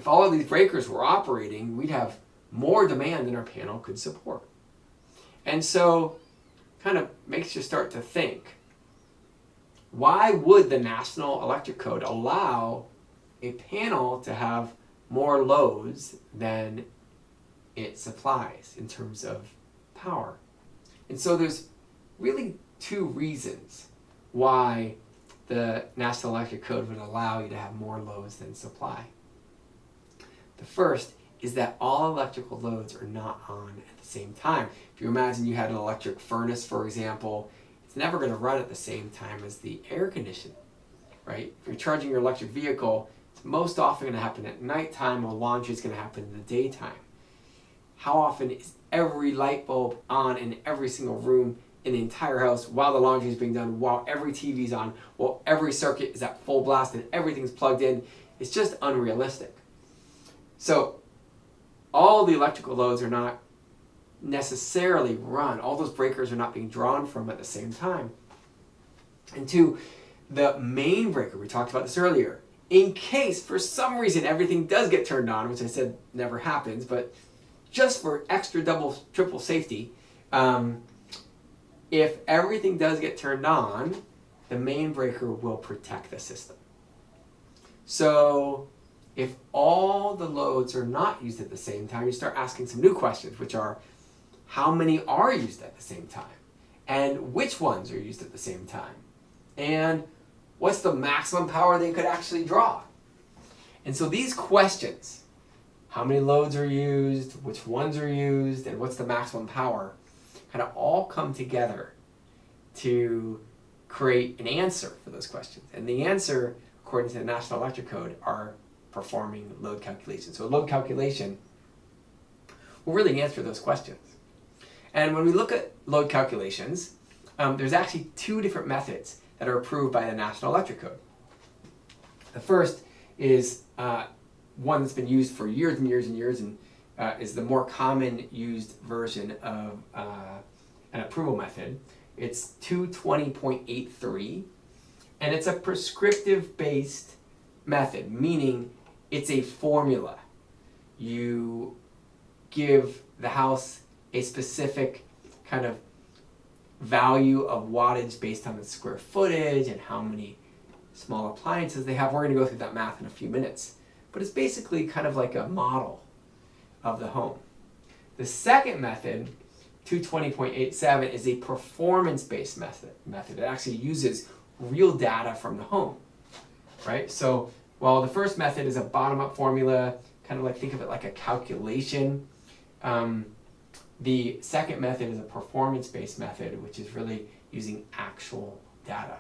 if all of these breakers were operating, we'd have more demand than our panel could support. And so kind of makes you start to think, why would the National Electric Code allow a panel to have more loads than it supplies in terms of power? And so there's really two reasons why the National Electric Code would allow you to have more loads than supply. The first is that all electrical loads are not on at the same time. If you imagine you had an electric furnace, for example, it's never going to run at the same time as the air conditioning, right? If you're charging your electric vehicle, it's most often going to happen at nighttime, while laundry is going to happen in the daytime. How often is every light bulb on in every single room in the entire house while the laundry is being done, while every TV's on, while every circuit is at full blast and everything's plugged in? It's just unrealistic. So all the electrical loads are not necessarily run. All those breakers are not being drawn from at the same time. And two, the main breaker, we talked about this earlier, in case for some reason everything does get turned on, which I said never happens, but just for extra double, triple safety, if everything does get turned on, the main breaker will protect the system. So if all the loads are not used at the same time, you start asking some new questions, which are, how many are used at the same time? And which ones are used at the same time? And what's the maximum power they could actually draw? And so these questions, how many loads are used, which ones are used, and what's the maximum power, kind of all come together to create an answer for those questions. And the answer, according to the National Electric Code, are performing load calculations. So a load calculation will really answer those questions. And when we look at load calculations, there's actually two different methods that are approved by the National Electric Code. The first is one that's been used for years and years and years, and is the more common used version of an approval method. It's 220.83, and it's a prescriptive based method, meaning it's a formula. You give the house a specific kind of value of wattage based on the square footage and how many small appliances they have. We're going to go through that math in a few minutes. But it's basically kind of like a model of the home. The second method, 220.87, is a performance-based method. It actually uses real data from the home, right? So while the first method is a bottom-up formula, kind of like think of it like a calculation, the second method is a performance-based method, which is really using actual data.